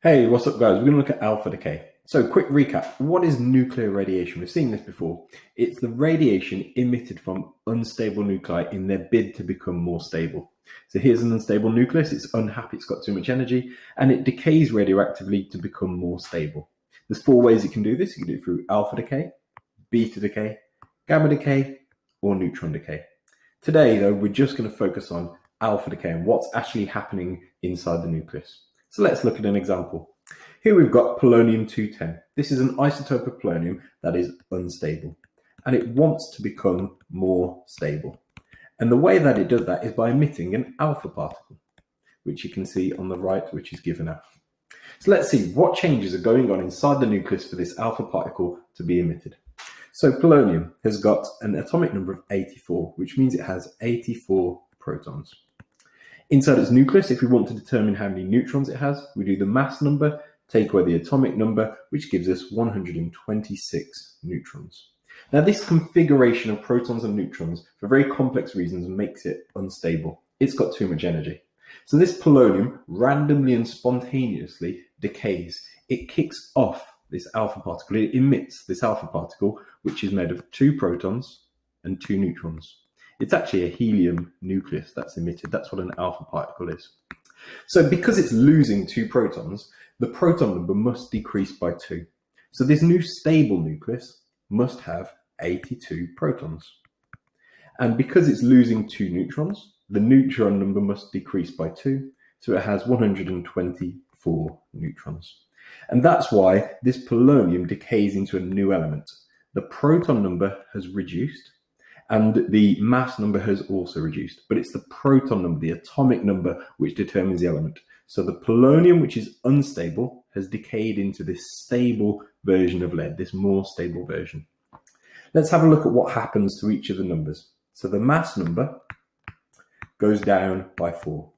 Hey, what's up guys? We're going to look at alpha decay. So quick recap, what is nuclear radiation? We've seen this before. It's the radiation emitted from unstable nuclei in their bid to become more stable. So here's an unstable nucleus, it's unhappy, it's got too much energy, and it decays radioactively to become more stable. There's four ways it can do this. You can do it through alpha decay, beta decay, gamma decay, or neutron decay. Today though, we're just going to focus on alpha decay and what's actually happening inside the nucleus. So let's look at an example. Here we've got polonium-210. This is an isotope of polonium that is unstable, and it wants to become more stable. And the way that it does that is by emitting an alpha particle, which you can see on the right, which is given F. So let's see what changes are going on inside the nucleus for this alpha particle to be emitted. So polonium has got an atomic number of 84, which means it has 84 protons. Inside its nucleus, if we want to determine how many neutrons it has, we do the mass number, take away the atomic number, which gives us 126 neutrons. Now, this configuration of protons and neutrons, for very complex reasons, makes it unstable. It's got too much energy. So this polonium randomly and spontaneously decays. It kicks off this alpha particle. It emits this alpha particle, which is made of 2 protons and 2 neutrons. It's actually a helium nucleus that's emitted. That's what an alpha particle is. So because it's losing 2 protons, the proton number must decrease by 2. So this new stable nucleus must have 82 protons. And because it's losing 2 neutrons, the neutron number must decrease by 2. So it has 124 neutrons. And that's why this polonium decays into a new element. The proton number has reduced, and the mass number has also reduced, but it's the proton number, the atomic number, which determines the element. So the polonium, which is unstable, has decayed into this stable version of lead, this more stable version. Let's have a look at what happens to each of the numbers. So the mass number goes down by 4.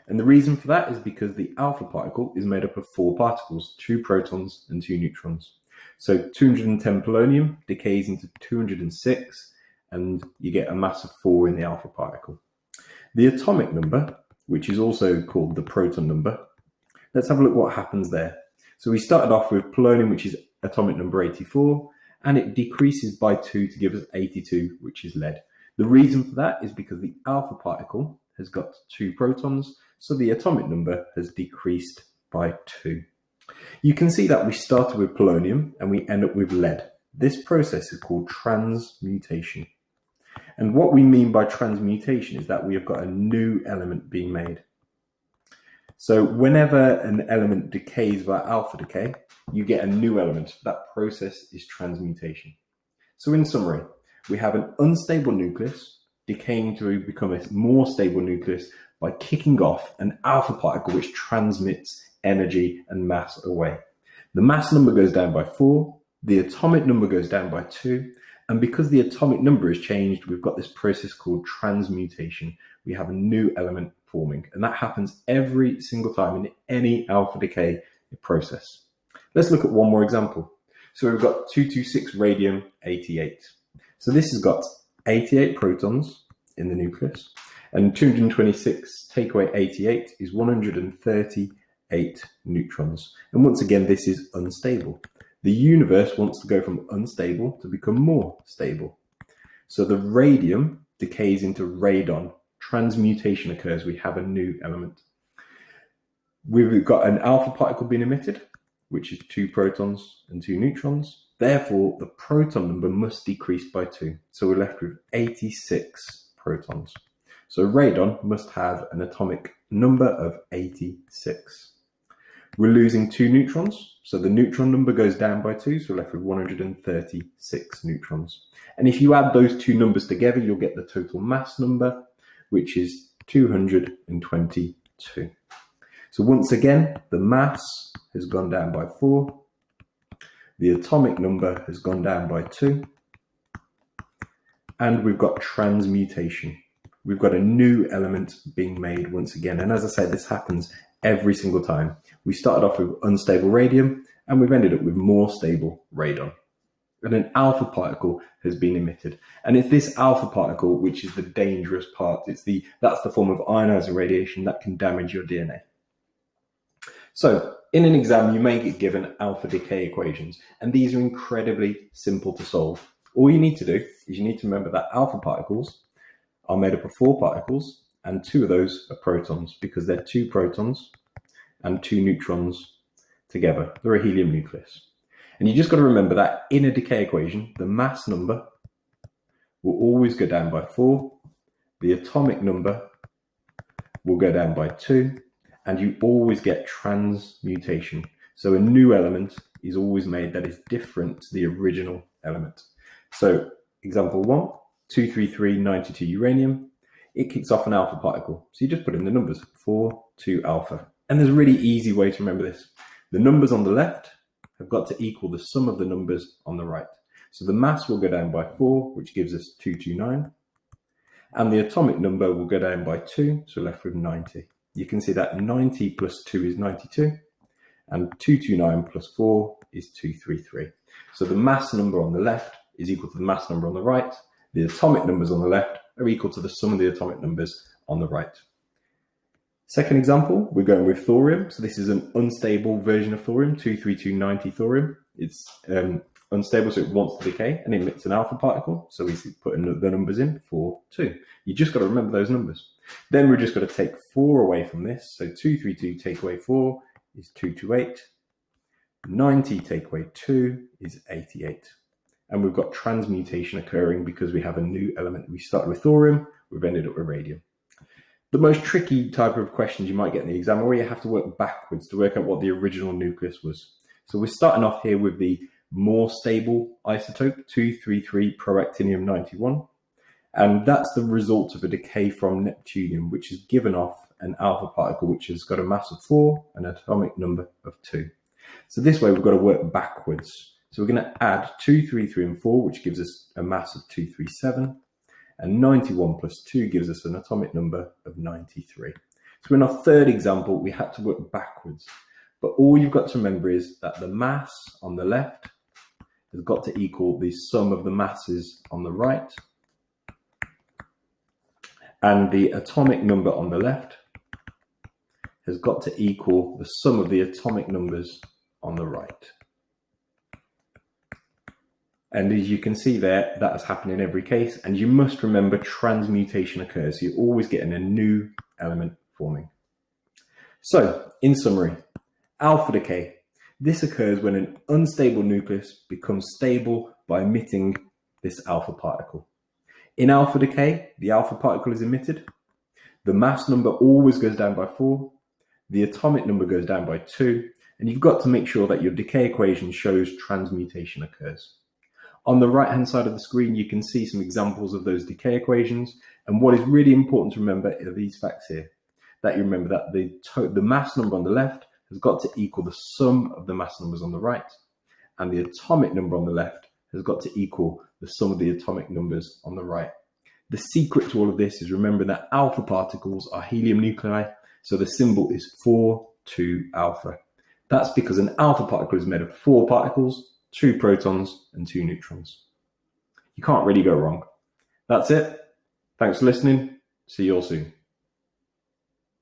And the reason for that is because the alpha particle is made up of 4 particles, 2 protons and 2 neutrons. So 210 polonium decays into 206, and you get a mass of 4 in the alpha particle. The atomic number, which is also called the proton number, let's have a look what happens there. So we started off with polonium, which is atomic number 84, and it decreases by 2 to give us 82, which is lead. The reason for that is because the alpha particle has got 2 protons, so the atomic number has decreased by 2. You can see that we started with polonium and we end up with lead. This process is called transmutation. And what we mean by transmutation is that we have got a new element being made. So whenever an element decays via alpha decay, you get a new element. That process is transmutation. So in summary, we have an unstable nucleus decaying to become a more stable nucleus by kicking off an alpha particle which transmits energy and mass away. The mass number goes down by 4, the atomic number goes down by 2, and because the atomic number is changed, we've got this process called transmutation. We have a new element forming, and that happens every single time in any alpha decay process. Let's look at one more example. So we've got 226 radium-88. So this has got 88 protons in the nucleus, and 226 take away 88 is 138 neutrons. And once again, this is unstable. The universe wants to go from unstable to become more stable. So the radium decays into radon. Transmutation occurs. We have a new element. We've got an alpha particle being emitted, which is 2 protons and 2 neutrons. Therefore, the proton number must decrease by 2. So we're left with 86 protons. So radon must have an atomic number of 86. We're losing 2 neutrons, so the neutron number goes down by 2, so we're left with 136 neutrons. And if you add those 2 numbers together, you'll get the total mass number, which is 222. So once again, the mass has gone down by 4, the atomic number has gone down by 2, and we've got transmutation. We've got a new element being made once again. And as I said, this happens every single time. We started off with unstable radium, and we've ended up with more stable radon. And an alpha particle has been emitted. And it's this alpha particle which is the dangerous part. That's the form of ionizing radiation that can damage your DNA. So in an exam, you may get given alpha decay equations, and these are incredibly simple to solve. All you need to do is you need to remember that alpha particles are made up of 4 particles, and 2 of those are protons, because they're 2 protons and 2 neutrons together. They're a helium nucleus. And you just got to remember that in a decay equation, the mass number will always go down by 4, the atomic number will go down by 2, and you always get transmutation. So a new element is always made that is different to the original element. So example 1, 23392 uranium, it kicks off an alpha particle. So you just put in the numbers, 4, 2 alpha. And there's a really easy way to remember this. The numbers on the left have got to equal the sum of the numbers on the right. So the mass will go down by 4, which gives us 229. And the atomic number will go down by 2, so we're left with 90. You can see that 90 plus 2 is 92, and 229 plus 4 is 233. So the mass number on the left is equal to the mass number on the right. The atomic numbers on the left are equal to the sum of the atomic numbers on the right. Second example, we're going with thorium. So this is an unstable version of thorium, 23290 thorium. It's unstable, so it wants to decay, and it emits an alpha particle. So we put the numbers in, 4, 2. You just got to remember those numbers. Then we're just going to take 4 away from this. So 232 take away 4 is 228. 90 take away 2 is 88. And we've got transmutation occurring because we have a new element. We started with thorium, we've ended up with radium. The most tricky type of questions you might get in the exam are where you have to work backwards to work out what the original nucleus was. So we're starting off here with the more stable isotope, 233 proactinium-91. And that's the result of a decay from neptunium, which has given off an alpha particle, which has got a mass of 4 and an atomic number of 2. So this way we've got to work backwards. So we're going to add 2, 3, 3, and 4, which gives us a mass of 237. And 91 plus 2 gives us an atomic number of 93. So in our third example, we had to work backwards. But all you've got to remember is that the mass on the left has got to equal the sum of the masses on the right. And the atomic number on the left has got to equal the sum of the atomic numbers on the right. And as you can see there, that has happened in every case. And you must remember transmutation occurs. So you're always getting a new element forming. So in summary, alpha decay. This occurs when an unstable nucleus becomes stable by emitting this alpha particle. In alpha decay, the alpha particle is emitted. The mass number always goes down by 4. The atomic number goes down by 2. And you've got to make sure that your decay equation shows transmutation occurs. On the right-hand side of the screen, you can see some examples of those decay equations. And what is really important to remember are these facts here. That you remember that the mass number on the left has got to equal the sum of the mass numbers on the right. And the atomic number on the left has got to equal the sum of the atomic numbers on the right. The secret to all of this is remembering that alpha particles are helium nuclei. So the symbol is 4, 2 alpha. That's because an alpha particle is made of 4 particles, 2 protons and 2 neutrons. You can't really go wrong. That's it. Thanks for listening. See you all soon.